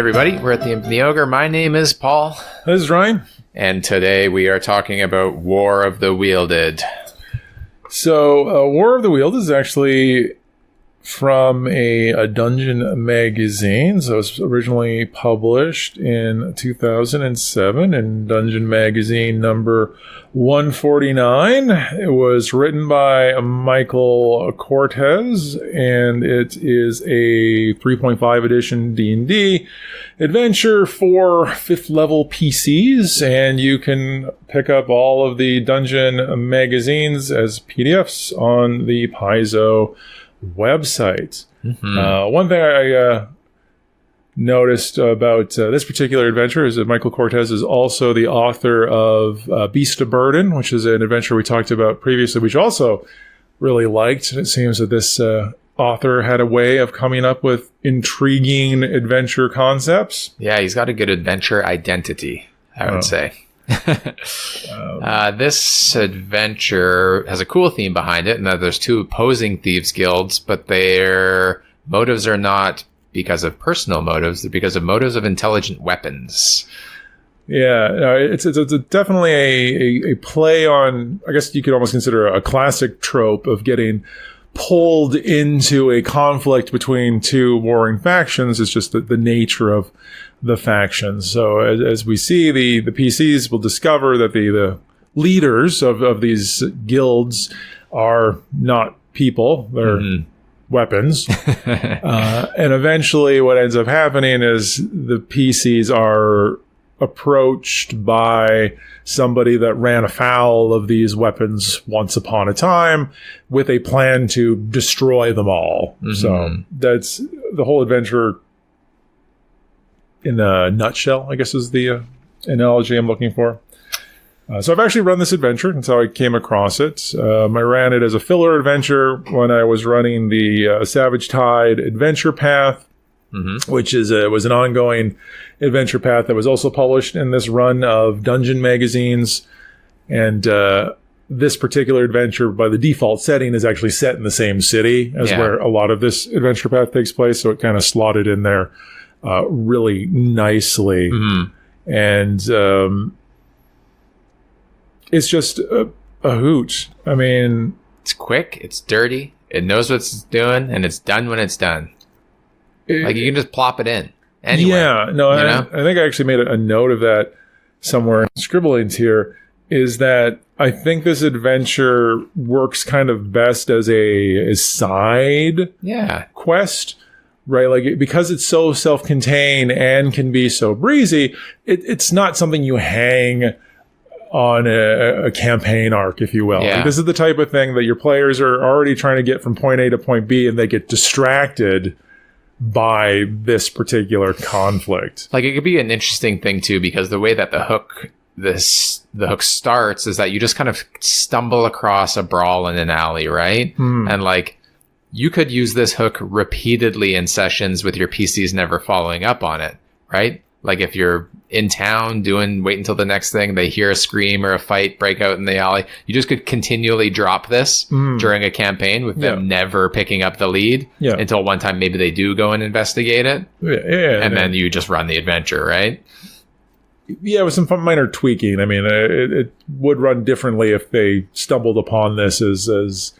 everybody, we're at the Imp and the Ogre. My name is Paul. This is Ryan. And today we are talking about War of the Wielded. So, War of the Wielded is actually from a Dungeon magazine. So, it was originally published in 2007 in Dungeon magazine number 149. It was written by Michael Kortes, and it is a 3.5 edition D&D adventure for 5th level PCs, and you can pick up all of the Dungeon magazines as PDFs on the Paizo website. Mm-hmm. One thing I noticed about this particular adventure is that Michael Kortes is also the author of Beast of Burden, which is an adventure we talked about previously, which also really liked. It seems that this author had a way of coming up with intriguing adventure concepts. Yeah, he's got a good adventure identity, I would say. This adventure has a cool theme behind it, and that there's two opposing thieves guilds, but their motives are not because of personal motives, they're because of motives of intelligent weapons. Yeah, it's definitely a play on, I guess you could almost consider a classic trope of getting pulled into a conflict between two warring factions. It's just the nature of the factions. So as we see, the PCs will discover that the leaders of these guilds are not people. They're weapons. And eventually what ends up happening is the PCs are approached by somebody that ran afoul of these weapons once upon a time with a plan to destroy them all. Mm-hmm. So that's the whole adventure in a nutshell, I guess is the analogy I'm looking for. So I've actually run this adventure. That's how I came across it. I ran it as a filler adventure when I was running the Savage Tide Adventure Path, which was an ongoing adventure path that was also published in this run of Dungeon magazines. And this particular adventure, by the default setting, is actually set in the same city as where a lot of this adventure path takes place. So it kind of slotted in there really nicely. And it's just a hoot. I mean, it's quick, it's dirty, it knows what it's doing, and it's done when it's done. Like, you can just plop it in anywhere. Yeah, no, I think I actually made a note of that somewhere in scribblings here, is that I think this adventure works kind of best as a side quest, right? Like, because it's so self-contained and can be so breezy, it's not something you hang on a campaign arc, if you will. Yeah. Like, this is the type of thing that your players are already trying to get from point A to point B, and they get distracted by this particular conflict. Like, it could be an interesting thing too, because the way that the hook starts is that you just kind of stumble across a brawl in an alley, right? And like, you could use this hook repeatedly in sessions with your PCs never following up on it, right? Like, if you're in town wait until the next thing, they hear a scream or a fight break out in the alley, you just could continually drop this during a campaign with them never picking up the lead until one time maybe they do go and investigate it. And then you just run the adventure, right? Yeah, with some minor tweaking. I mean, it would run differently if they stumbled upon this as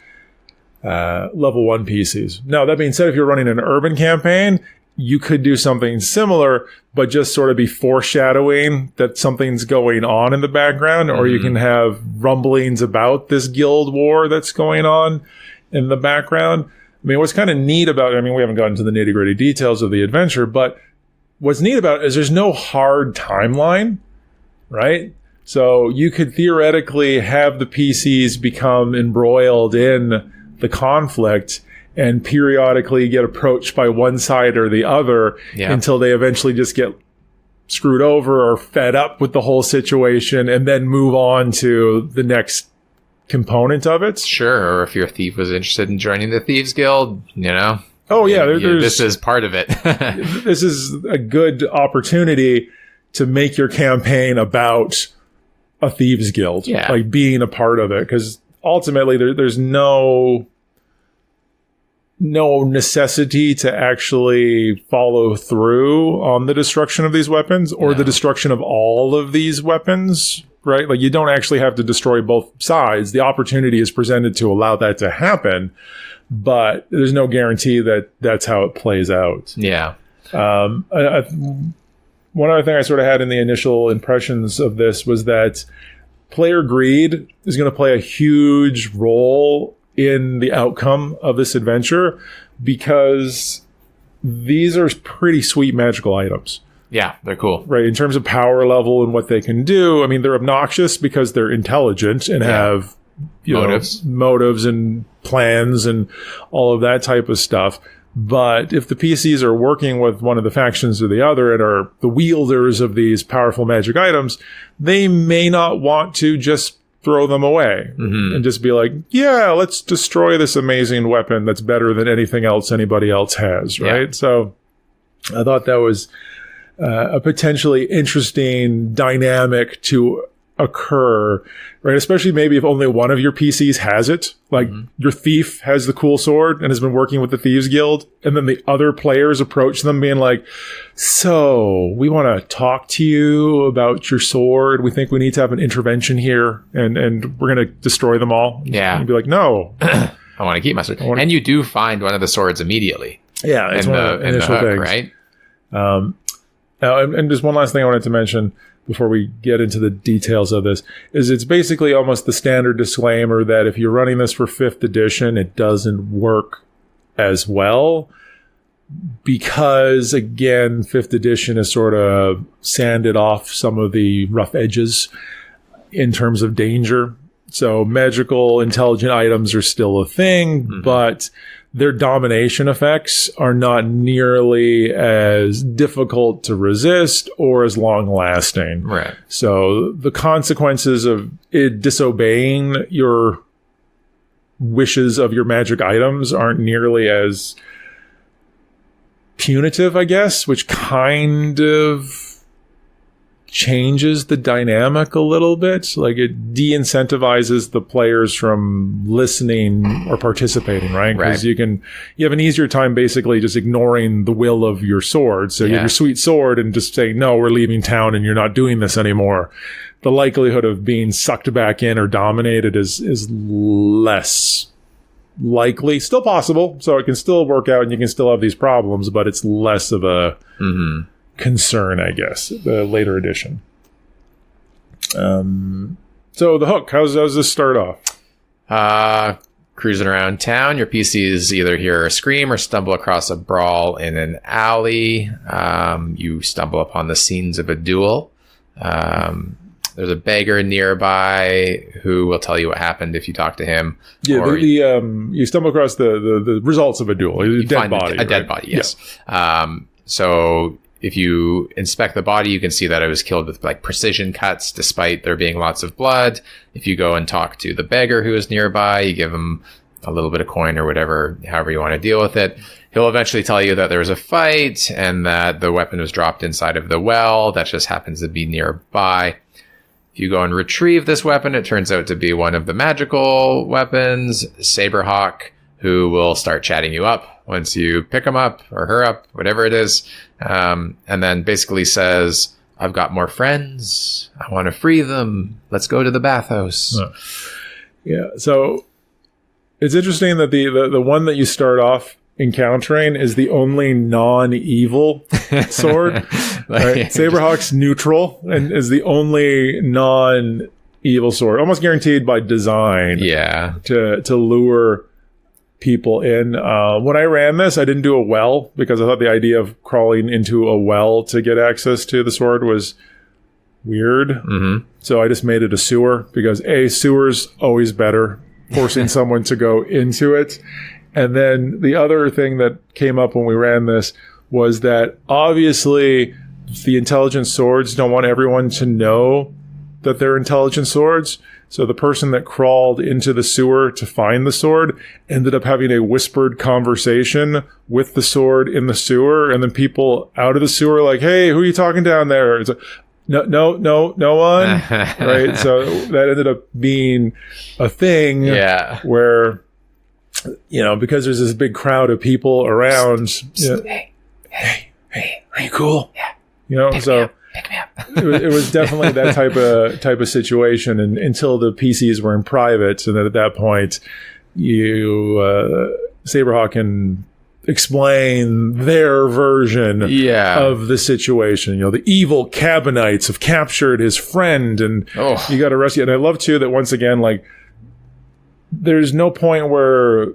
level 1 PCs. Now, that being said, if you're running an urban campaign, you could do something similar, but just sort of be foreshadowing that something's going on in the background, or you can have rumblings about this guild war that's going on in the background. I mean, what's kind of neat about it, I mean, we haven't gotten to the nitty-gritty details of the adventure, but what's neat about it is there's no hard timeline, right? So you could theoretically have the PCs become embroiled in the conflict and periodically get approached by one side or the other until they eventually just get screwed over or fed up with the whole situation, and then move on to the next component of it. Sure, or if your thief was interested in joining the Thieves Guild, Oh, yeah. This is part of it. This is a good opportunity to make your campaign about a Thieves Guild. Yeah. Like, being a part of it. Because ultimately, there's no no necessity to actually follow through on the destruction of these weapons or the destruction of all of these weapons, right? Like, you don't actually have to destroy both sides. The opportunity is presented to allow that to happen, but there's no guarantee that that's how it plays out. Yeah. One other thing I sort of had in the initial impressions of this was that player greed is going to play a huge role in the outcome of this adventure, because these are pretty sweet magical items. Yeah, they're cool. Right, in terms of power level and what they can do. I mean, they're obnoxious because they're intelligent and have motives and plans and all of that type of stuff. But if the PCs are working with one of the factions or the other and are the wielders of these powerful magic items, they may not want to just throw them away and just be like, yeah, let's destroy this amazing weapon that's better than anything else anybody else has, right? Yeah. So I thought that was a potentially interesting dynamic to occur, right? Especially maybe if only one of your PCs has it. Like, your thief has the cool sword and has been working with the Thieves Guild, and then the other players approach them being like, so we want to talk to you about your sword. We think we need to have an intervention here, and we're going to destroy them all. Yeah. And be like, no. I want to keep my sword. And you do find one of the swords immediately. Yeah. It's in the hook, things. Right? And just one last thing I wanted to mention before we get into the details of this is it's basically almost the standard disclaimer that if you're running this for 5th edition, it doesn't work as well because, again, 5th edition has sort of sanded off some of the rough edges in terms of danger. So magical intelligent items are still a thing, but their domination effects are not nearly as difficult to resist or as long lasting. Right. So the consequences of it disobeying your wishes of your magic items aren't nearly as punitive, I guess, which kind of changes the dynamic a little bit. Like, it de-incentivizes the players from listening or participating, right? Because you have an easier time basically just ignoring the will of your sword. So you have your sweet sword and just say, no, we're leaving town and you're not doing this anymore. The likelihood of being sucked back in or dominated is less likely. Still possible. So it can still work out and you can still have these problems, but it's less of a concern, I guess, the later edition. So the hook, how's this start off? Cruising around town, your PCs either hear a scream or stumble across a brawl in an alley. You stumble upon the scenes of a duel. There's a beggar nearby who will tell you what happened if you talk to him. Yeah, you stumble across the results of a duel. A dead body. A dead body, yes. Yeah. So if you inspect the body, you can see that it was killed with like precision cuts, despite there being lots of blood. If you go and talk to the beggar who is nearby, you give him a little bit of coin or whatever, however you want to deal with it. He'll eventually tell you that there was a fight and that the weapon was dropped inside of the well. That just happens to be nearby. If you go and retrieve this weapon, it turns out to be one of the magical weapons, Saberhawk, who will start chatting you up once you pick him up or her up, whatever it is. And then basically says, I've got more friends. I want to free them. Let's go to the bathhouse. Yeah. So it's interesting that the one that you start off encountering is the only non-evil sword. Right? Saberhawk's neutral and is the only non-evil sword, almost guaranteed by design. Yeah. To lure people in. When I ran this, I didn't do a well because I thought the idea of crawling into a well to get access to the sword was weird. So I just made it a sewer because sewer's always better, forcing someone to go into it. And then the other thing that came up when we ran this was that obviously the intelligent swords don't want everyone to know that they're intelligent swords. So the person that crawled into the sewer to find the sword ended up having a whispered conversation with the sword in the sewer. And then people out of the sewer are like, hey, who are you talking down there? It's like, no one. Right. So that ended up being a thing where because there's this big crowd of people around. Hey, are you cool? Yeah. Pick me up. it was definitely that type of situation, and until the PCs were in private, and then at that point, Saberhawk can explain their version of the situation. The evil Cabanites have captured his friend, and you got to rescue. And I love too that once again, like, there's no point where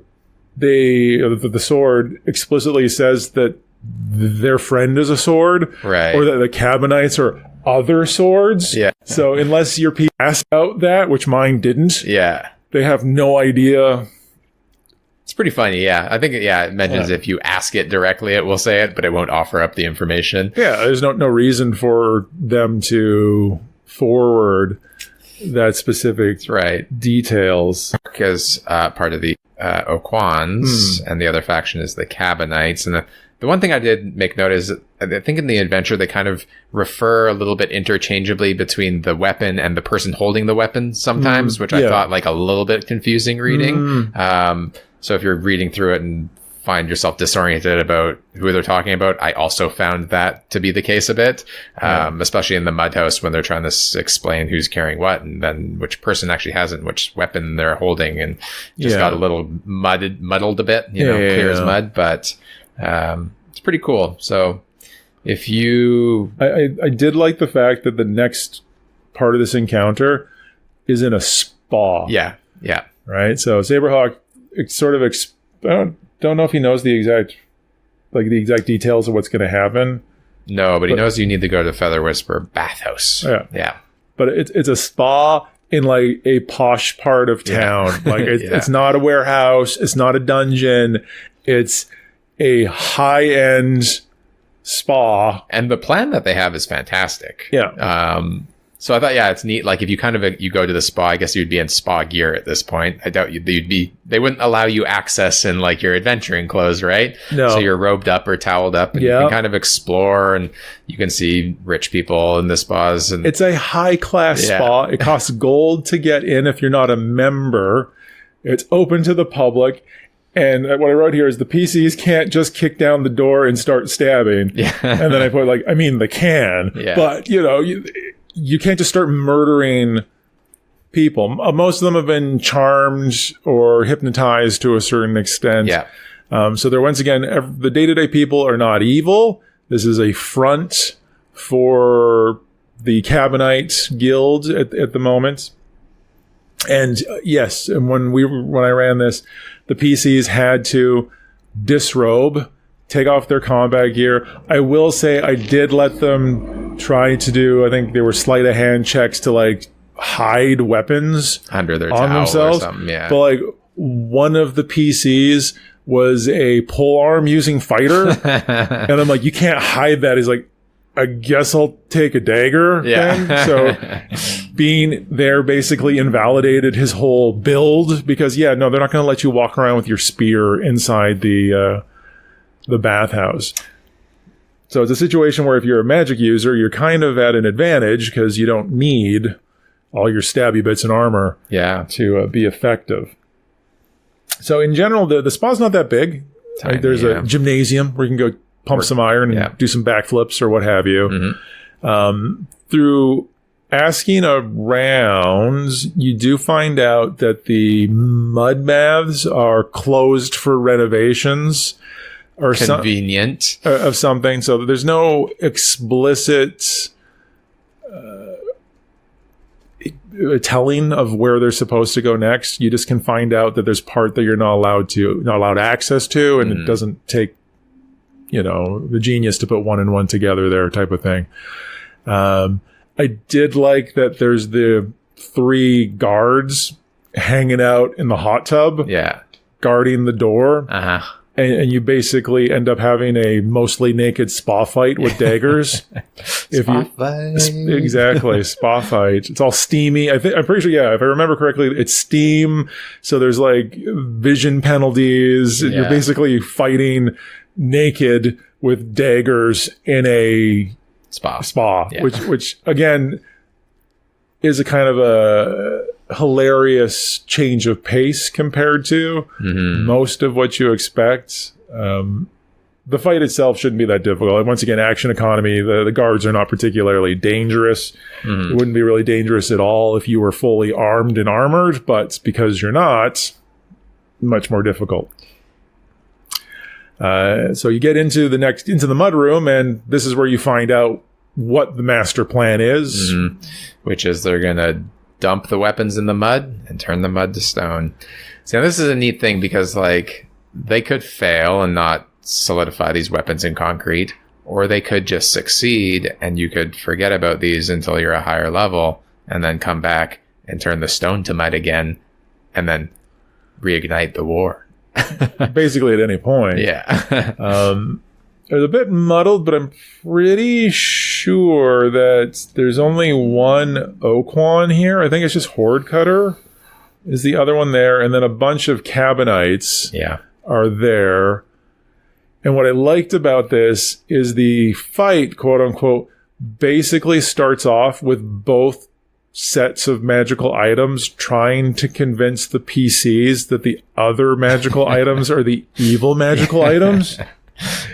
the sword explicitly says that their friend is a sword, right? Or that the Cabanites are other swords. Yeah. So unless your people ask out that, which mine didn't, they have no idea. It's pretty funny, yeah. I think, it mentions if you ask it directly, it will say it, but it won't offer up the information. Yeah, there's no reason for them to forward that specific details. Because part of the Oquans, and the other faction is the Cabanites. And the one thing I did make note is, I think in the adventure, they kind of refer a little bit interchangeably between the weapon and the person holding the weapon sometimes, which I thought like a little bit confusing reading. So if you're reading through it and find yourself disoriented about who they're talking about, I also found that to be the case a bit, especially in the mud house when they're trying to explain who's carrying what and then which person actually has it and which weapon they're holding, and just got a little muddled a bit, clear as mud, but it's pretty cool. So if you... I did like the fact that the next part of this encounter is in a spa. Yeah. Right? So Saberhawk I don't know if he knows the exact details of what's going to happen. No, but he knows you need to go to Feather Whisper bathhouse. Yeah. But it's a spa in like a posh part of town. Like it's not a warehouse. It's not a dungeon. It's a high-end spa. And the plan that they have is fantastic. Yeah. So I thought, it's neat. Like if you you go to the spa, I guess you'd be in spa gear at this point. I doubt they wouldn't allow you access in like your adventuring clothes, right? No. So you're robed up or toweled up, and you can kind of explore, and you can see rich people in the spas. And it's a high class spa. It costs gold to get in if you're not a member. It's open to the public. And what I wrote here is the PCs can't just kick down the door and start stabbing. Yeah. And then I put they can, but you can't just start murdering people. Most of them have been charmed or hypnotized to a certain extent. Yeah. So they're, once again, the day-to-day people are not evil. This is a front for the Cabinite Guild at the moment. And yes, and when I ran this, the PCs had to disrobe, take off their combat gear. I will say I did let them try to do, I think they were sleight of hand checks to like hide weapons under their on towel themselves. Or something, yeah. But like one of the PCs was a polearm using fighter. And I'm like, you can't hide that. He's like, I guess I'll take a dagger then. So being there basically invalidated his whole build because they're not going to let you walk around with your spear inside the bathhouse. So it's a situation where if you're a magic user, you're kind of at an advantage because you don't need all your stabby bits and armor to be effective. So in general, the spa's not that big. Tiny, there's a gymnasium where you can go pump some iron and do some backflips or what have you. Mm-hmm. Through asking around, you do find out that the mud baths are closed for renovations. Or convenient of something. So there's no explicit telling of where they're supposed to go next. You just can find out that there's part that you're not allowed access to, and it doesn't take the genius to put one and one together there type of thing. I did like that there's the 3 guards hanging out in the hot tub, guarding the door. And you basically end up having a mostly naked spa fight with daggers. Exactly, spa fight. It's all steamy. I'm pretty sure, if I remember correctly, it's steam. So there's like vision penalties. Yeah. You're basically fighting naked with daggers in a spa, which again is a kind of hilarious change of pace compared to most of what you expect. The fight itself shouldn't be that difficult. Once again, action economy, the guards are not particularly dangerous. It wouldn't be really dangerous at all if you were fully armed and armored, but because you're not, much more difficult. So you get into the mud room, and this is where you find out what the master plan is. Which is they're going to dump the weapons in the mud and turn the mud to stone. So this is a neat thing because, like, they could fail and not solidify these weapons in concrete, or they could just succeed and you could forget about these until you're a higher level and then come back and turn the stone to mud again and then reignite the war. Basically at any point. Yeah. It was a bit muddled, but I'm pretty sure that there's only one Oquan here. I think it's just Horde Cutter is the other one there, and then a bunch of Cabanites are there. And what I liked about this is the fight, quote unquote, basically starts off with both sets of magical items trying to convince the PCs that the other magical items are the evil magical items.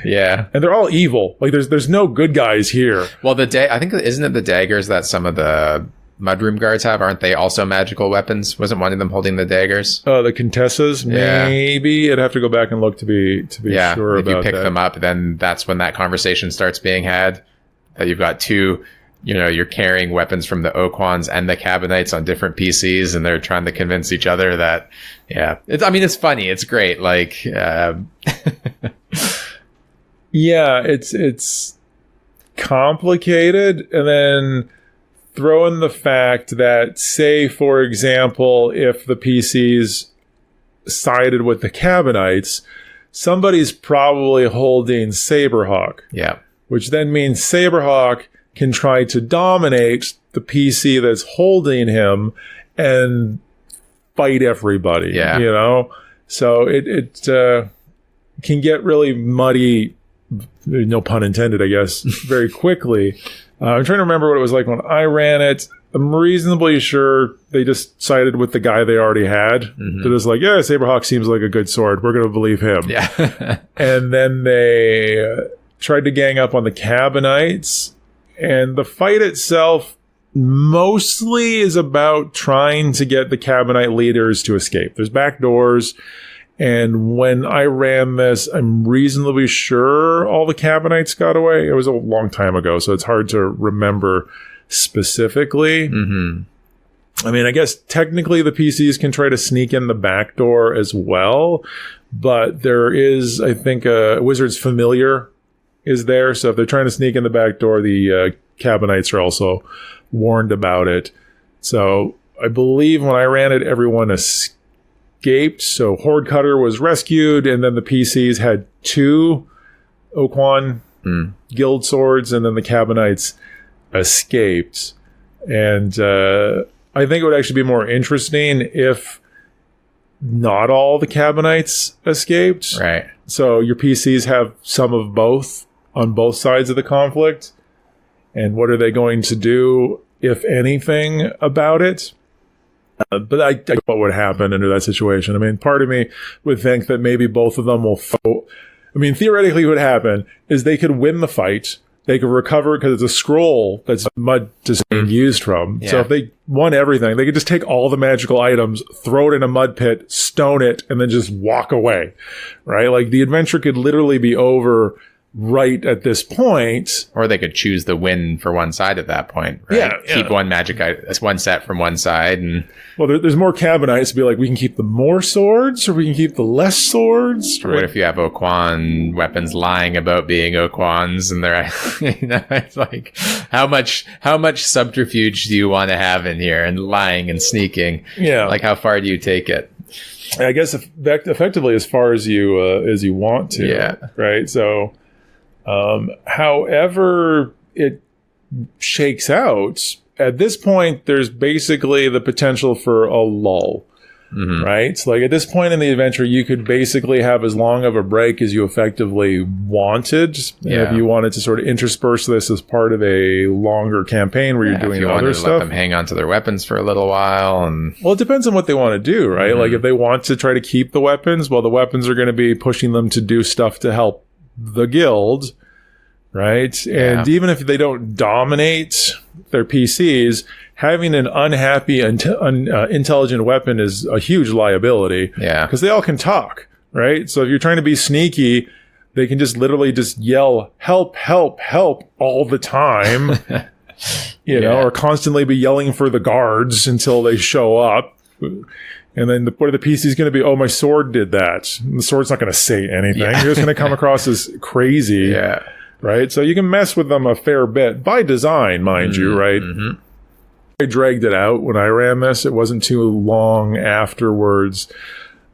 Yeah. And they're all evil. Like there's no good guys here. Well, I think, isn't it the daggers that some of the mudroom guards have? Aren't they also magical weapons? Wasn't one of them holding the daggers? The Contessas, maybe. I'd have to go back and look to be sure about that. If you pick them up, then that's when that conversation starts being had. That you've got two, you're carrying weapons from the Oquans and the Cabanites on different PCs, and they're trying to convince each other that, it's funny. It's great. Like, yeah, it's complicated, and then throw in the fact that, say, for example, if the PCs sided with the Cabanites, somebody's probably holding Saberhawk. Yeah. Which then means Saberhawk can try to dominate the PC that's holding him and fight everybody. Yeah. So it can get really muddy, no pun intended, I guess, very quickly. I'm trying to remember what it was like when I ran it. I'm reasonably sure they just sided with the guy they already had. They're just like, yeah, Saberhawk seems like a good sword. We're going to believe him. Yeah. And then they tried to gang up on the Cabanites. And the fight itself mostly is about trying to get the Cabanite leaders to escape. There's back doors. And when I ran this, I'm reasonably sure all the Cabanites got away. It was a long time ago, so it's hard to remember specifically. I mean, I guess technically the PCs can try to sneak in the back door as well, but there is, I think, a Wizard's Familiar is there. So if they're trying to sneak in the back door, the Cabanites are also warned about it. So I believe when I ran it, everyone escaped. So Horde Cutter was rescued, and then the PCs had two Oquan guild swords, and then the Cabanites escaped. And I think it would actually be more interesting if not all the Cabanites escaped. Right. So your PCs have some of both on both sides of the conflict. And what are they going to do, if anything, about it? But I what would happen under that situation. I mean, part of me would think that maybe both of them will I mean, theoretically, what would happen is they could win the fight. They could recover because it's a scroll that's mud is being used from. Yeah. So if they won everything, they could just take all the magical items, throw it in a mud pit, stone it, and then just walk away. Right? Like the adventure could literally be over right at this point. Or they could choose the win for one side at that point, right? Yeah. Keep one magic item, one set from one side. And well, there's more Cabanites to be like, we can keep the more swords or we can keep the less swords. Or what if you have Oquan weapons lying about being Oquans, and they're, it's like, how much subterfuge do you want to have in here, and lying and sneaking? Yeah. Like, how far do you take it? I guess effectively as far as you want to. Yeah. Right. So, however it shakes out, at this point, there's basically the potential for a lull. right? So like at this point in the adventure, you could basically have as long of a break as you effectively wanted. Yeah. If you wanted to sort of intersperse this as part of a longer campaign where you're doing other stuff. Let them hang on to their weapons for a little while. And well, it depends on what they want to do, right? Like if they want to try to keep the weapons, well, the weapons are going to be pushing them to do stuff to help the guild, right? And even if they don't dominate their PCs, having an unhappy, intelligent weapon is a huge liability. Yeah. Because they all can talk, right? So if you're trying to be sneaky, they can just literally just yell, help, help, help all the time, you know, or constantly be yelling for the guards until they show up. And then what are the PCs going to be? Oh, my sword did that. And the sword's not going to say anything. You're just going to come across as crazy. Yeah. Right? So you can mess with them a fair bit by design, mind you, right? I dragged it out when I ran this. It wasn't too long afterwards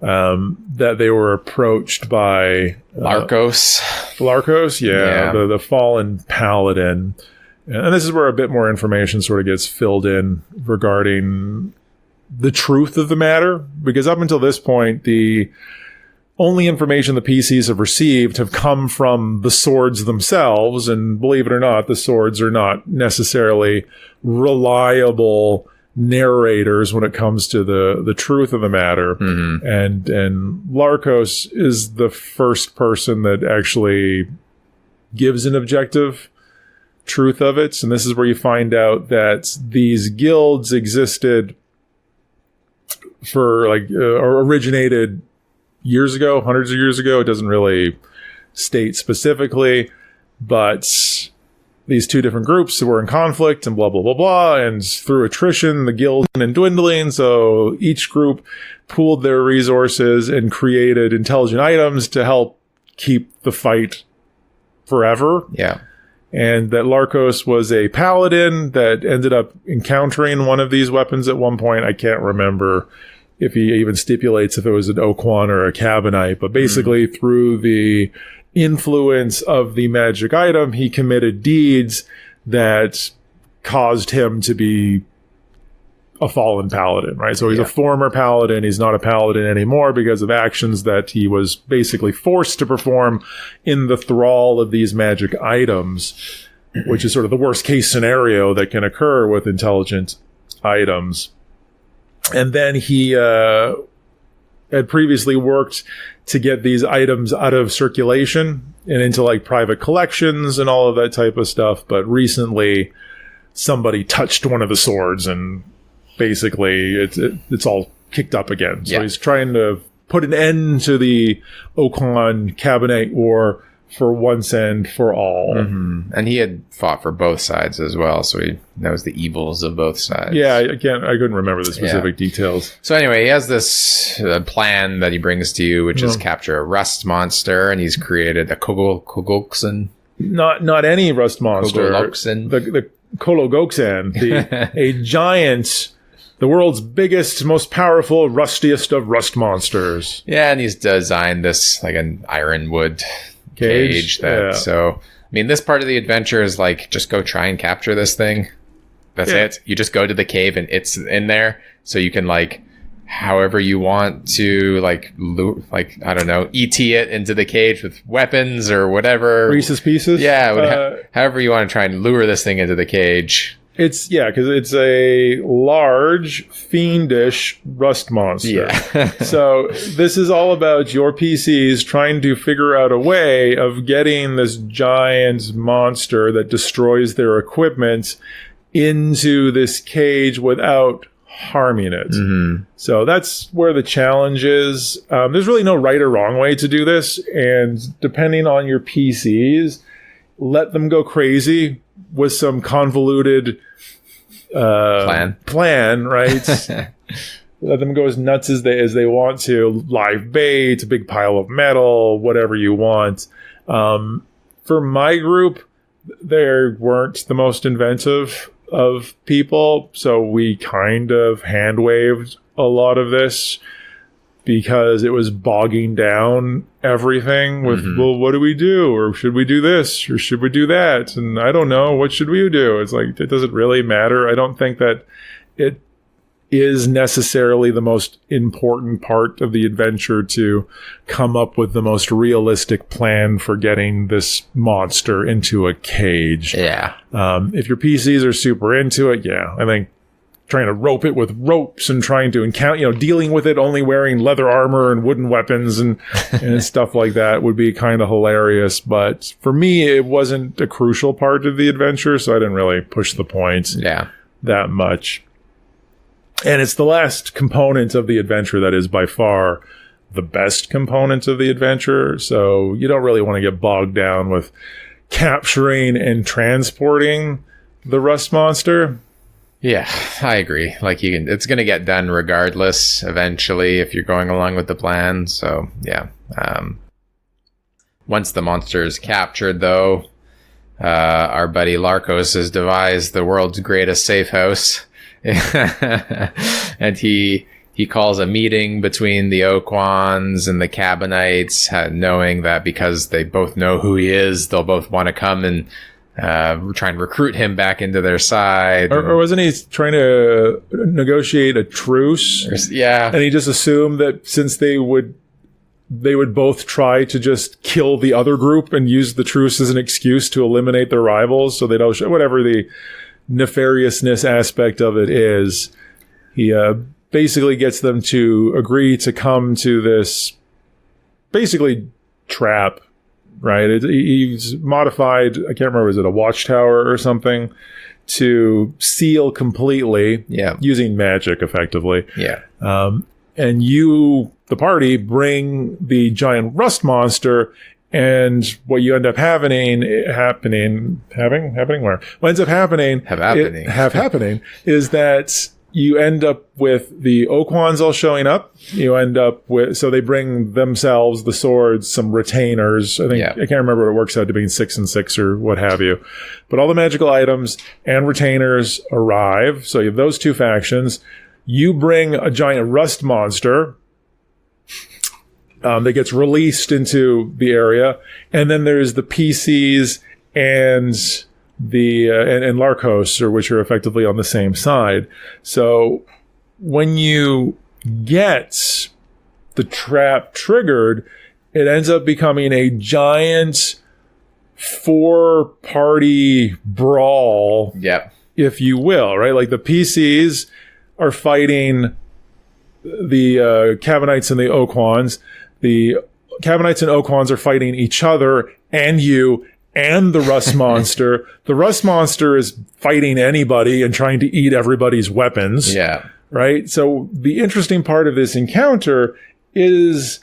that they were approached by Larkos. Larkos, the fallen paladin. And this is where a bit more information sort of gets filled in regarding the truth of the matter, because up until this point, the only information the PCs have received have come from the swords themselves, and believe it or not, the swords are not necessarily reliable narrators when it comes to the truth of the matter. And Larkos is the first person that actually gives an objective truth of it, and this is where you find out that these guilds existed for or originated years ago, hundreds of years ago. It doesn't really state specifically, but these two different groups were in conflict and blah, blah, blah, blah. And through attrition, the guild and dwindling. So each group pooled their resources and created intelligent items to help keep the fight forever. Yeah. And that Larkos was a paladin that ended up encountering one of these weapons at one point. I can't remember if he even stipulates if it was an Oquan or a Cabinite, but basically through the influence of the magic item, he committed deeds that caused him to be a fallen paladin, right? So he's a former paladin. He's not a paladin anymore because of actions that he was basically forced to perform in the thrall of these magic items, which is sort of the worst case scenario that can occur with intelligent items. And then he had previously worked to get these items out of circulation and into like private collections and all of that type of stuff. But recently somebody touched one of the swords and basically it's all kicked up again. So he's trying to put an end to the Oquan Cabinet War for once and for all. And he had fought for both sides as well, so he knows the evils of both sides. Yeah, again, I couldn't remember the specific details. So anyway, he has this plan that he brings to you, which is capture a rust monster, and he's created a Kogoksen. Not any rust monster. Kogoloksen. The Kologoksan, a giant, the world's biggest, most powerful, rustiest of rust monsters. Yeah, and he's designed this like an ironwood cage so I mean, this part of the adventure is like, just go try and capture this thing. That's it. You just go to the cave and it's in there, so you can like however you want to like I don't know, ET it into the cage with weapons or whatever. Reese's Pieces. However you want to try and lure this thing into the cage. It's because it's a large, fiendish rust monster. Yeah. So this is all about your PCs trying to figure out a way of getting this giant monster that destroys their equipment into this cage without harming it. So that's where the challenge is. There's really no right or wrong way to do this, and depending on your PCs, let them go crazy with some convoluted plan, right? Let them go as nuts as they want to. Live bait, a big pile of metal, whatever you want. For my group, they weren't the most inventive of people, so we kind of hand waved a lot of this because it was bogging down everything with, well, what do we do? Or should we do this? Or should we do that? And I don't know. What should we do? It's like, it doesn't really matter. I don't think that it is necessarily the most important part of the adventure to come up with the most realistic plan for getting this monster into a cage. Yeah. If your PCs are super into it, yeah, I think trying to rope it with ropes and trying to encounter, dealing with it only wearing leather armor and wooden weapons and stuff like that would be kind of hilarious. But for me, it wasn't a crucial part of the adventure, so I didn't really push the points that much. And it's the last component of the adventure that is by far the best component of the adventure. So you don't really want to get bogged down with capturing and transporting the rust monster. Yeah, I agree. Like it's going to get done regardless eventually if you're going along with the plan. So yeah. Once the monster is captured, though, our buddy Larkos has devised the world's greatest safe house. And he calls a meeting between the Oquans and the Cabanites, knowing that because they both know who he is, they'll both want to come and try and recruit him back into their side. Or wasn't he trying to negotiate a truce? Yeah. And he just assumed that since they would both try to just kill the other group and use the truce as an excuse to eliminate their rivals, so they don't show whatever the nefariousness aspect of it is. He basically gets them to agree to come to this basically trap, right? He's modified, I can't remember, is it a watchtower or something, to seal completely using magic effectively. Yeah. And you, the party, bring the giant rust monster. And what you end up What ends up happening is that you end up with the Oquans all showing up. You end up with, so they bring themselves the swords, some retainers. I can't remember what it works out to being 6 and 6 or what have you. But all the magical items and retainers arrive. So you have those two factions. You bring a giant rust monster that gets released into the area, and then there's the PCs and the and Larkos, or which are effectively on the same side. So when you get the trap triggered, it ends up becoming a giant 4-party brawl, if you will, right? Like the PCs are fighting the Cabanites and the Oquans. The Cabanites and Oquans are fighting each other and you and the rust monster. The rust monster is fighting anybody and trying to eat everybody's weapons. Yeah. Right? So the interesting part of this encounter is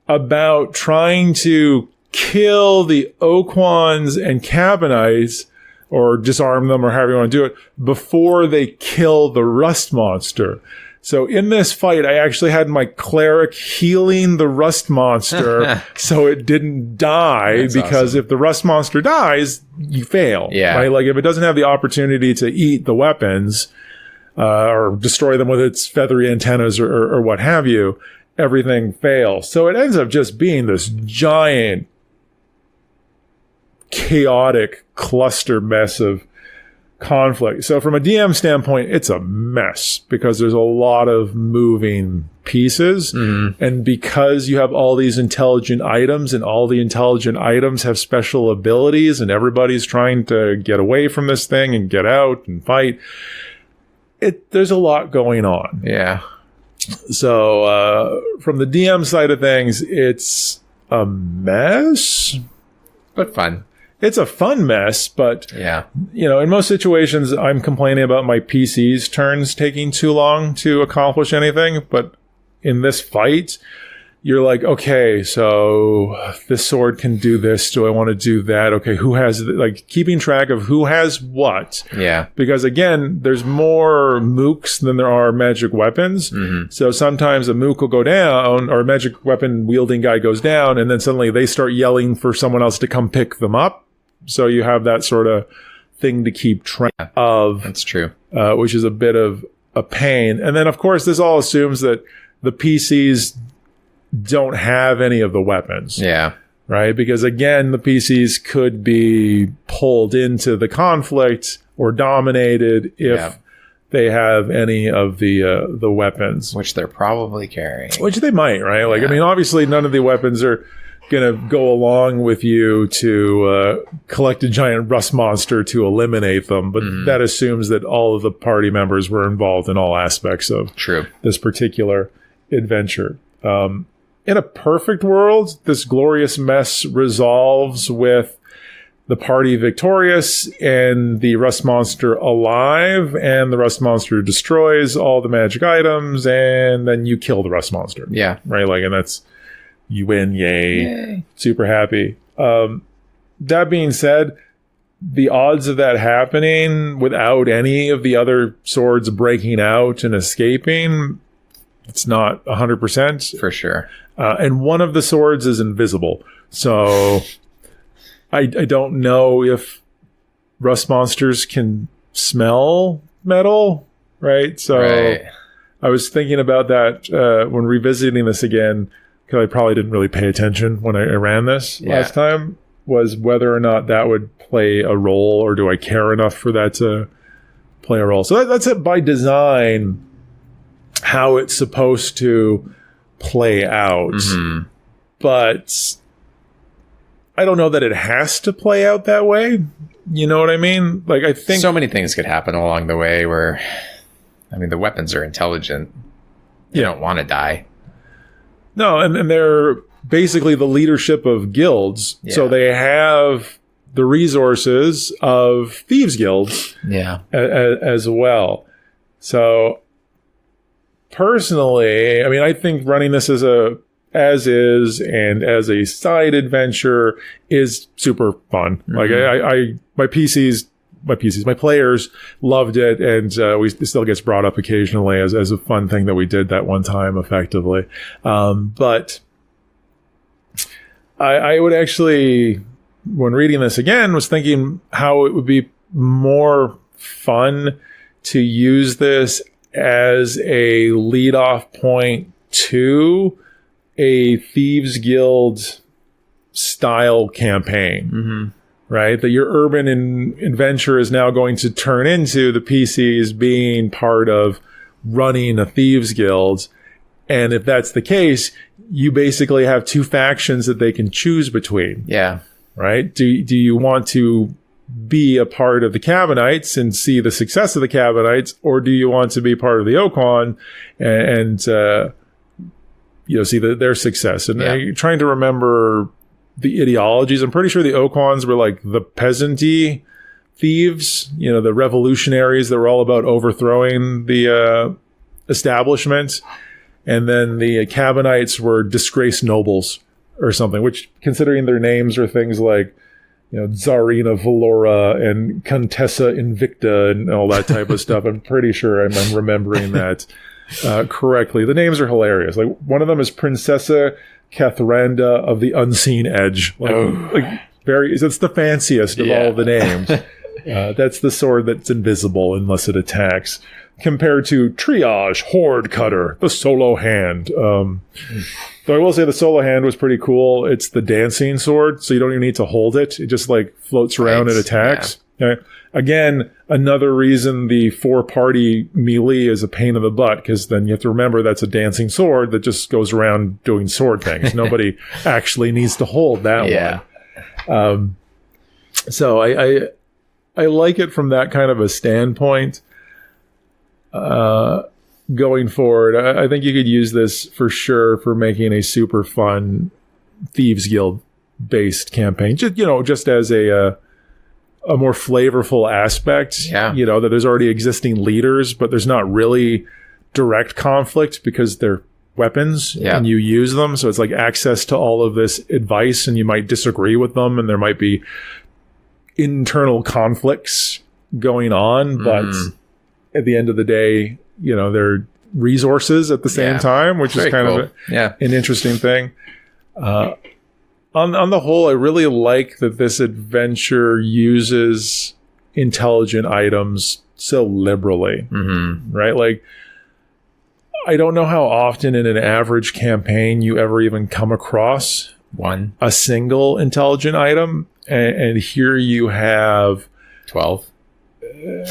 about trying to kill the Oquans and Cabanites, or disarm them, or however you want to do it, before they kill the rust monster. So in this fight, I actually had my cleric healing the rust monster so it didn't die. That's because awesome. If the rust monster dies, you fail. Yeah. Right? Like if it doesn't have the opportunity to eat the weapons or destroy them with its feathery antennas or what have you, everything fails. So it ends up just being this giant, chaotic cluster mess of conflict. So from a DM standpoint, it's a mess because there's a lot of moving pieces. Mm-hmm. And because you have all these intelligent items and all the intelligent items have special abilities and everybody's trying to get away from this thing and get out and fight, there's a lot going on. Yeah. So from the DM side of things, it's a mess. But fun. It's a fun mess, but, yeah, in most situations, I'm complaining about my PC's turns taking too long to accomplish anything. But in this fight, you're like, okay, so this sword can do this. Do I want to do that? Okay, who has, keeping track of who has what. Yeah. Because again, there's more mooks than there are magic weapons. Mm-hmm. So sometimes a mook will go down, or a magic weapon wielding guy goes down, and then suddenly they start yelling for someone else to come pick them up. So you have that sort of thing to keep track of. That's true. Which is a bit of a pain. And then, of course, this all assumes that the PCs don't have any of the weapons. Yeah. Right? Because, again, the PCs could be pulled into the conflict or dominated if they have any of the weapons, which they're probably carrying. Which they might, right? Like, I mean, obviously, none of the weapons are going to go along with you to collect a giant rust monster to eliminate them, but that assumes that all of the party members were involved in all aspects of this particular adventure. In a perfect world, this glorious mess resolves with the party victorious and the rust monster alive, and the rust monster destroys all the magic items, and then you kill the rust monster. Yeah. Right? Like, and that's, you win, yay. Super happy. That being said, the odds of that happening without any of the other swords breaking out and escaping, it's not 100%. For sure. And one of the swords is invisible. So I don't know if rust monsters can smell metal, right? So I was thinking about that when revisiting this again, because I probably didn't really pay attention when I ran this last time, was whether or not that would play a role, or do I care enough for that to play a role? So that's it by design, how it's supposed to play out. But I don't know that it has to play out that way. You know what I mean? Like, I think so many things could happen along the way where, I mean, the weapons are intelligent. You don't want to die. No, and they're basically the leadership of guilds. So they have the resources of thieves guilds as well. So personally, I mean, I think running this as is and as a side adventure is super fun. Like my players loved it, and it still gets brought up occasionally as a fun thing that we did that one time effectively. But I would actually, when reading this again, was thinking how it would be more fun to use this as a lead-off point to a Thieves Guild style campaign. Right? That your urban adventure is now going to turn into the PCs being part of running a Thieves Guild. And if that's the case, you basically have two factions that they can choose between. Yeah. Right? Do you want to be a part of the Cabanites and see the success of the Cabanites, or do you want to be part of the Oakon and see their success? And I'm trying to remember the ideologies. I'm pretty sure the Okons were like the peasanty thieves, the revolutionaries that were all about overthrowing the establishment. And then the Cabanites were disgraced nobles or something, which, considering their names are things like, Tsarina Valora and Contessa Invicta and all that type of stuff. I'm pretty sure I'm remembering that correctly. The names are hilarious. Like, one of them is Princessa Catharanda of the Unseen Edge. It's the fanciest of all of the names. That's the sword that's invisible unless it attacks. Compared to Triage Horde Cutter, the solo hand. Though I will say the solo hand was pretty cool. It's the dancing sword, so you don't even need to hold it. It just floats around and attacks. Okay. Again, another reason the 4-party melee is a pain in the butt, because then you have to remember that's a dancing sword that just goes around doing sword things. Nobody actually needs to hold that one. So I like it from that kind of a standpoint. Going forward, I think you could use this for sure for making a super fun Thieves Guild based campaign. Just as a more flavorful aspect. That there's already existing leaders, but there's not really direct conflict because they're weapons and you use them. So it's like access to all of this advice, and you might disagree with them, and there might be internal conflicts going on, but at the end of the day, they're resources at the same time, which is kind of an interesting thing. On the whole, I really like that this adventure uses intelligent items so liberally, right? Like, I don't know how often in an average campaign you ever even come across a single intelligent item, and here you have 12.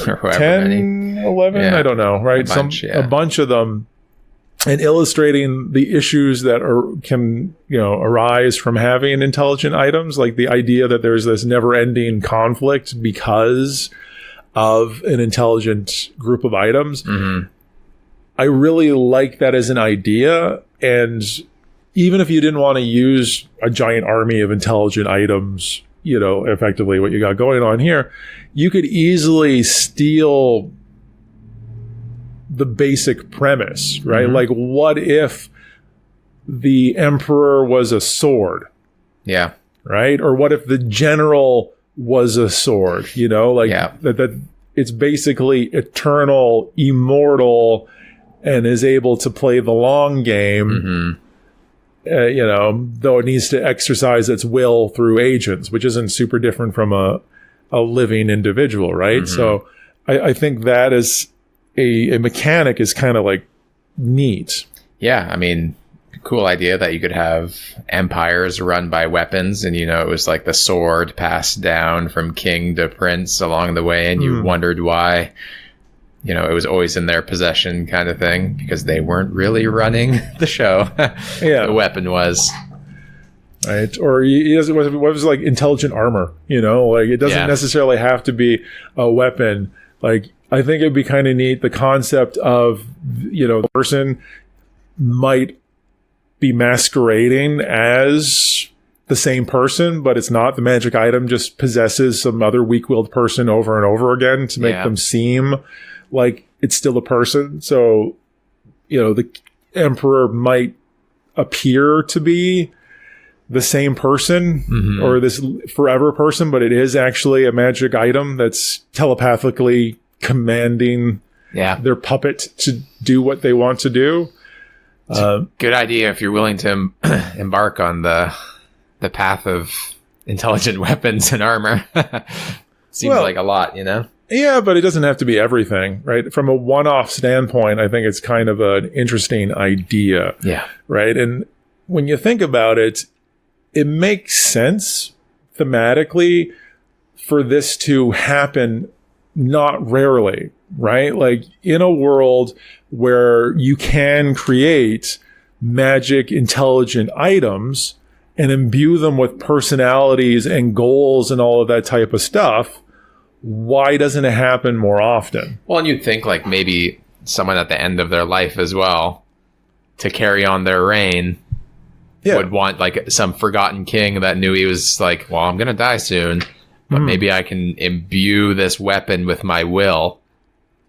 or whoever 10, 11, Yeah. I don't know, right? A bunch of them, and illustrating the issues that can arise from having intelligent items, like the idea that there's this never-ending conflict because of an intelligent group of items. Mm-hmm. I really like that as an idea, and even if you didn't want to use a giant army of intelligent items, effectively what you got going on here, you could easily steal the basic premise, right? Mm-hmm. Like, what if the emperor was a sword? Yeah. Right? Or what if the general was a sword? That it's basically eternal, immortal, and is able to play the long game. Mm-hmm. Though it needs to exercise its will through agents, which isn't super different from a living individual, right? Mm-hmm. So I think that is a mechanic is kind of like neat. Yeah, I mean, cool idea that you could have empires run by weapons, and it was like the sword passed down from king to prince along the way, and you wondered why it was always in their possession, kind of thing, because they weren't really running the show. Yeah, the weapon was. Right. Or what was like intelligent armor, like it doesn't necessarily have to be a weapon. Like, I think it'd be kind of neat, the concept of, the person might be masquerading as the same person, but it's not. The magic item just possesses some other weak-willed person over and over again to make them seem like it's still a person. So, the emperor might appear to be the same person or this forever person, but it is actually a magic item that's telepathically commanding their puppet to do what they want to do. Good idea if you're willing to embark on the path of intelligent weapons and armor. Seems like a lot, Yeah, but it doesn't have to be everything, right? From a one-off standpoint, I think it's kind of an interesting idea. Yeah. Right? And when you think about it, it makes sense thematically for this to happen not rarely, right? Like, in a world where you can create magic intelligent items and imbue them with personalities and goals and all of that type of stuff, why doesn't it happen more often? Well, and you'd think like maybe someone at the end of their life as well, to carry on their reign, would want like some forgotten king that knew he was like, well, I'm going to die soon, but maybe I can imbue this weapon with my will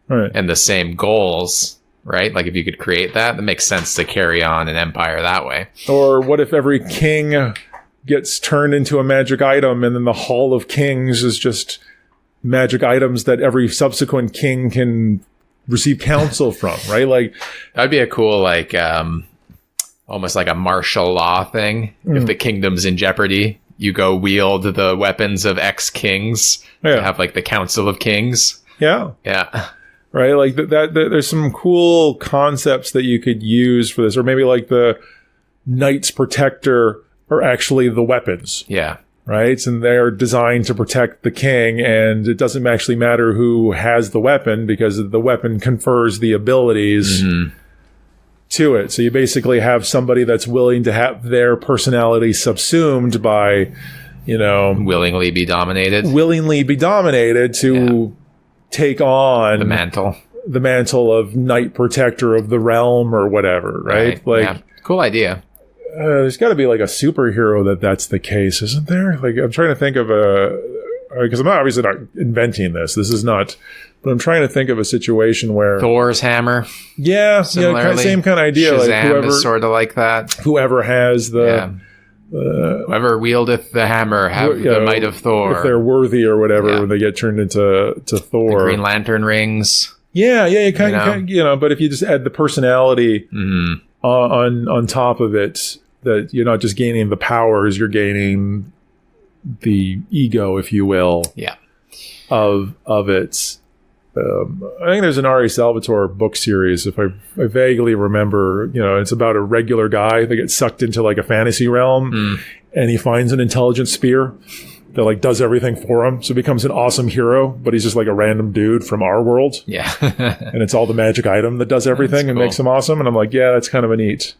and the same goals, right? Like, if you could create that makes sense to carry on an empire that way. Or what if every king gets turned into a magic item, and then the Hall of Kings is just magic items that every subsequent king can receive counsel from, right? Like, that'd be a cool, like, almost like a martial law thing. If the kingdom's in jeopardy, you go wield the weapons of ex-kings to have like the Council of Kings. Yeah. Right? Like that there's some cool concepts that you could use for this. Or maybe like the Knights Protector are actually the weapons. Yeah. Right? And they're designed to protect the king, and it doesn't actually matter who has the weapon because the weapon confers the abilities to it. So you basically have somebody that's willing to have their personality subsumed by, willingly be dominated to take on the mantle of Knight Protector of the realm or whatever, right? Like, cool idea. There's got to be like a superhero that's the case, isn't there? Like, I'm trying to think of because I'm obviously not inventing this. This is not, but I'm trying to think of a situation where Thor's hammer. Yeah, same kind of idea. Shazam like whoever is sort of like that. Whoever has the whoever wieldeth the hammer have the might of Thor. If they're worthy or whatever, when they get turned into Thor. The Green Lantern rings. Yeah, you kind of, but if you just add the personality on top of it, that you're not just gaining the powers, you're gaining the ego, if you will, of it. I think there's an R.A. Salvatore book series, if I vaguely remember, it's about a regular guy that gets sucked into like a fantasy realm and he finds an intelligent spear that like does everything for him. So he becomes an awesome hero, but he's just like a random dude from our world. Yeah. And it's all the magic item that does everything and makes him awesome. And I'm like, yeah, that's kind of a neat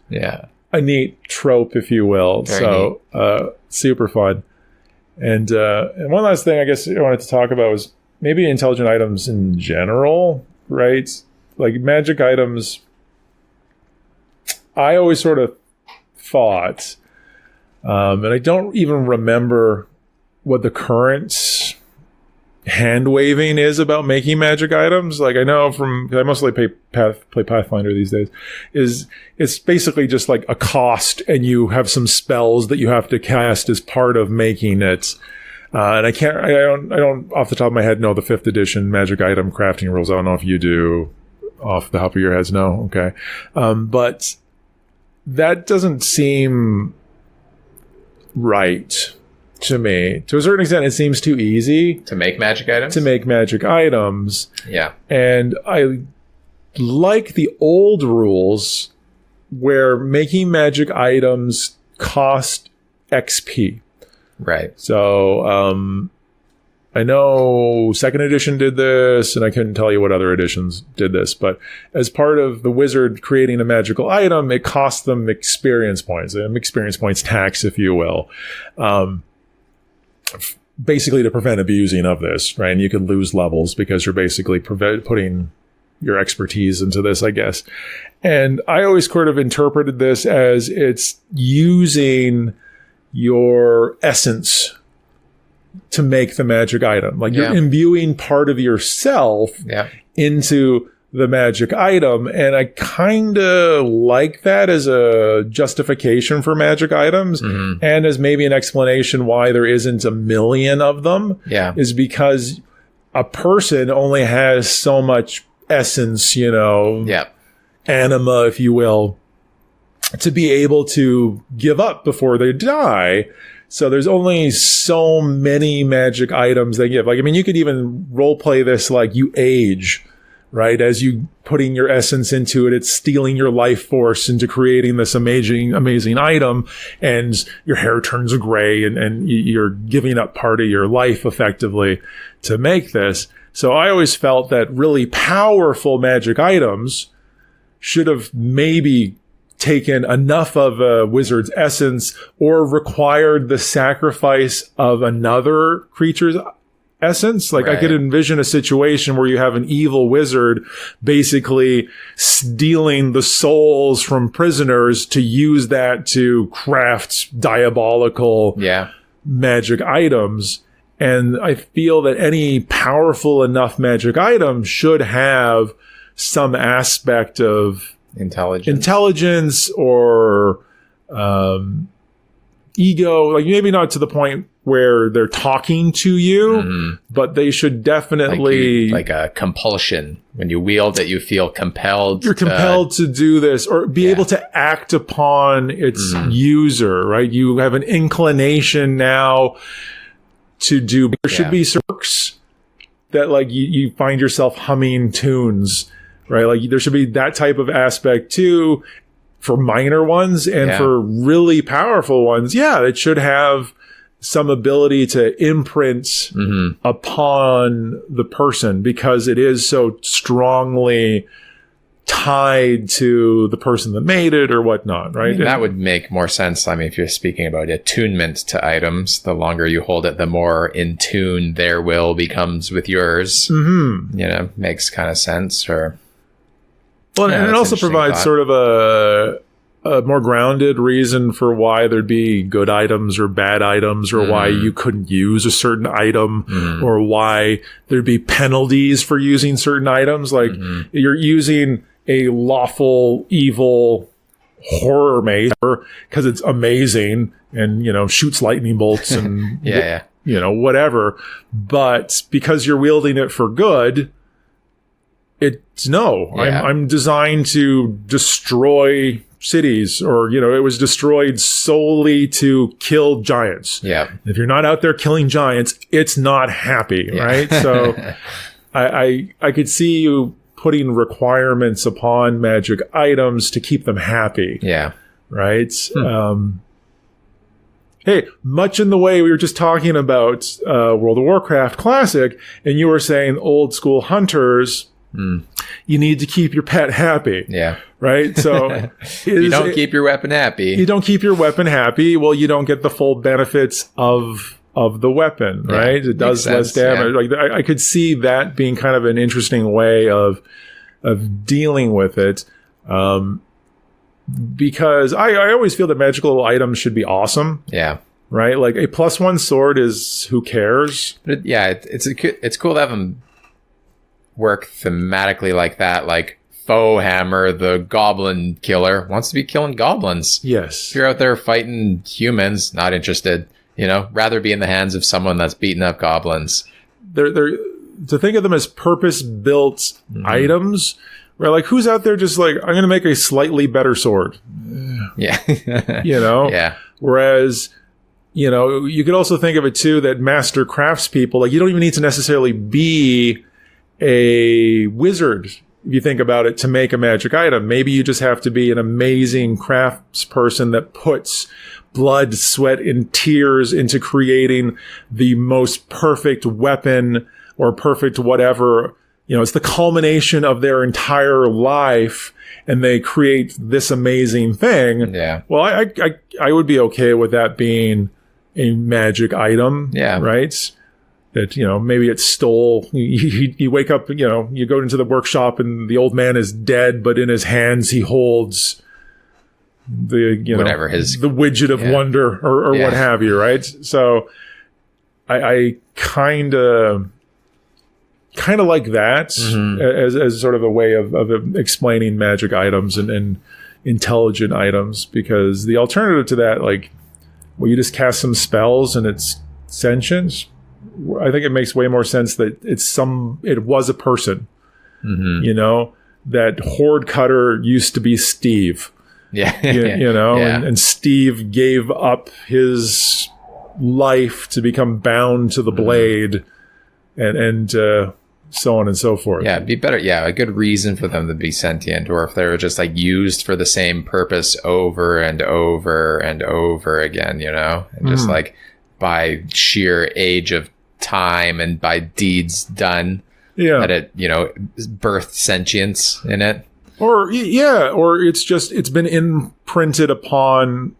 trope, if you will. Very neat. Super fun. And one last thing I guess I wanted to talk about was maybe intelligent items in general, right? Like magic items, I always sort of thought, and I don't even remember what the current hand waving is about making magic items. Like I know I mostly play Pathfinder these days, it's basically just like a cost and you have some spells that you have to cast as part of making it. And I don't off the top of my head know the 5th edition magic item crafting rules. I don't know if you do off the top of your heads. No. Okay. But that doesn't seem right to me. To a certain extent, it seems too easy to make magic items. Yeah. And I like the old rules where making magic items cost XP. Right. So I know 2nd edition did this, and I couldn't tell you what other editions did this, but as part of the wizard creating a magical item, it cost them experience points, experience points tax, if you will. Basically to prevent abusing of this, right? And you could lose levels because you're basically putting your expertise into this, I guess. And I always sort of interpreted this as it's using your essence to make the magic item. Like you're imbuing part of yourself into the magic item. And I kind of like that as a justification for magic items and as maybe an explanation why there isn't a million of them is because a person only has so much essence, anima, if you will, to be able to give up before they die. So there's only so many magic items they give. Like, I mean, you could even role play this like you age, right? As you putting your essence into it, it's stealing your life force into creating this amazing item, and your hair turns gray and you're giving up part of your life effectively to make this. So I always felt that really powerful magic items should have maybe taken enough of a wizard's essence or required the sacrifice of another creature's essence. Like I could envision a situation where you have an evil wizard basically stealing the souls from prisoners to use that to craft diabolical magic items. And I feel that any powerful enough magic item should have some aspect of intelligence or ego, like maybe not to the point where they're talking to you, but they should definitely like a compulsion. When you wield it, you feel compelled. You're compelled to do this or be able to act upon its user, right? You have an inclination now to do. There should be perks that like you find yourself humming tunes, right? Like there should be that type of aspect too for minor ones, and for really powerful ones. Yeah, it should have some ability to imprint upon the person because it is so strongly tied to the person that made it or whatnot, right? I mean, that would make more sense. I mean, if you're speaking about attunement to items, the longer you hold it, the more in tune their will becomes with yours. Makes kind of sense. Or and it also provides sort of a more grounded reason for why there'd be good items or bad items, or why you couldn't use a certain item, or why there'd be penalties for using certain items. Like you're using a lawful evil horror mace because it's amazing and shoots lightning bolts and whatever, but because you're wielding it for good, I'm designed to destroy cities, or it was destroyed solely to kill giants. If you're not out there killing giants, it's not happy, right? So I could see you putting requirements upon magic items to keep them happy. Right? Hey, much in the way we were just talking about World of Warcraft Classic, and you were saying old school hunters, you need to keep your pet happy. Yeah. Right? So you don't keep your weapon happy. You don't keep your weapon happy. Well, you don't get the full benefits of the weapon, right? It does less damage. Like I could see that being kind of an interesting way of dealing with it. Because I always feel that magical items should be awesome. Yeah. Right? Like a +1 sword is who cares? But it's cool to have them work thematically like that. Like Foehammer, the goblin killer, wants to be killing goblins. Yes. If you're out there fighting humans, not interested. Rather be in the hands of someone that's beating up goblins. They're to think of them as purpose-built items. Right, like who's out there just like, I'm going to make a slightly better sword. Yeah. Yeah. Whereas, you could also think of it too that master craftspeople, like you don't even need to necessarily be a wizard, if you think about it, to make a magic item. Maybe you just have to be an amazing craftsperson that puts blood, sweat, and tears into creating the most perfect weapon or perfect whatever. It's the culmination of their entire life, and they create this amazing thing. Yeah. Well, I would be okay with that being a magic item. Yeah. Right? That, maybe it's stole. You wake up, you go into the workshop and the old man is dead, but in his hands he holds the, whatever the widget of wonder or what have you, right? So I kind of like that as sort of a way of explaining magic items and intelligent items, because the alternative to that, like, you just cast some spells and it's sentient. I think it makes way more sense that it was a person, that Horde Cutter used to be Steve. Yeah. And Steve gave up his life to become bound to the blade and so on and so forth. Yeah, it'd be better. Yeah, a good reason for them to be sentient, or if they were just like used for the same purpose over and over and over again, and just like by sheer age of time and by deeds done, that it, birthed sentience in it. Or it's been imprinted upon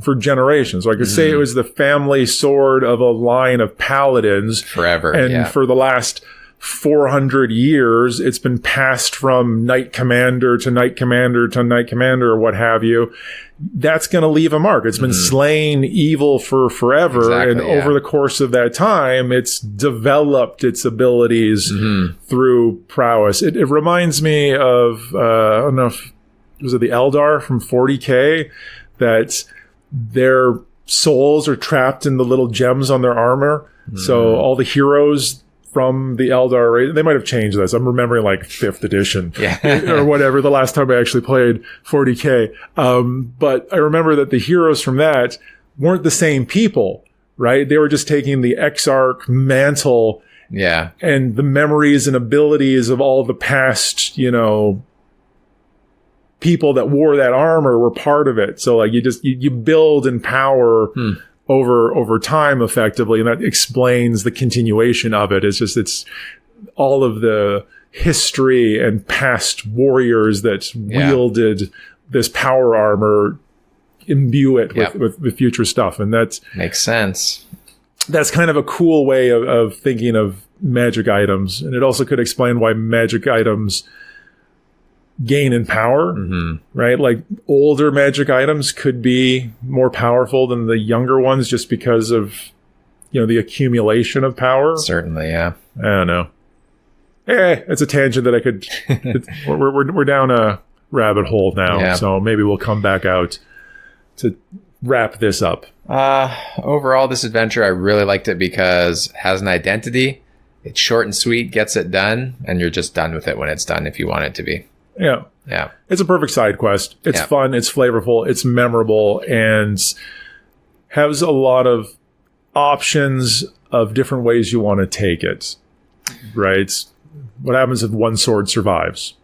for generations. Like I could say it was the family sword of a line of paladins forever. And for the last 400 years, it's been passed from knight commander to knight commander to knight commander or what have you. That's going to leave a mark. It's been slaying evil for forever. And over the course of that time, it's developed its abilities through prowess. It reminds me of, I don't know if, was it the Eldar from 40K, that their souls are trapped in the little gems on their armor. So all the heroes from the Eldar, they might have changed this. I'm remembering like 5th edition or whatever, the last time I actually played 40K. But I remember that the heroes from that weren't the same people, right? They were just taking the Exarch mantle and the memories and abilities of all the past, people that wore that armor were part of it. So like you build in power over time effectively, and that explains the continuation of it. It's all of the history and past warriors that wielded this power armor imbue it with future stuff, and that makes sense. That's kind of a cool way of thinking of magic items, and it also could explain why magic items gain in power, right? Like older magic items could be more powerful than the younger ones just because of, the accumulation of power. Certainly, yeah. I don't know. It's a tangent that I could. We're down a rabbit hole now, so maybe we'll come back out to wrap this up. Overall, this adventure, I really liked it because it has an identity. It's short and sweet, gets it done, and you're just done with it when it's done if you want it to be. Yeah. It's a perfect side quest. It's fun, it's flavorful, it's memorable, and has a lot of options of different ways you want to take it. Right? What happens if one sword survives?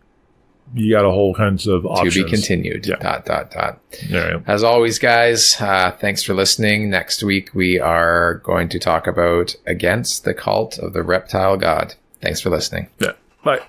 you got a whole kinds of options. To be continued. Yeah. Dot. Yeah. As always, guys, thanks for listening. Next week, we are going to talk about Against the Cult of the Reptile God. Thanks for listening. Yeah. Bye.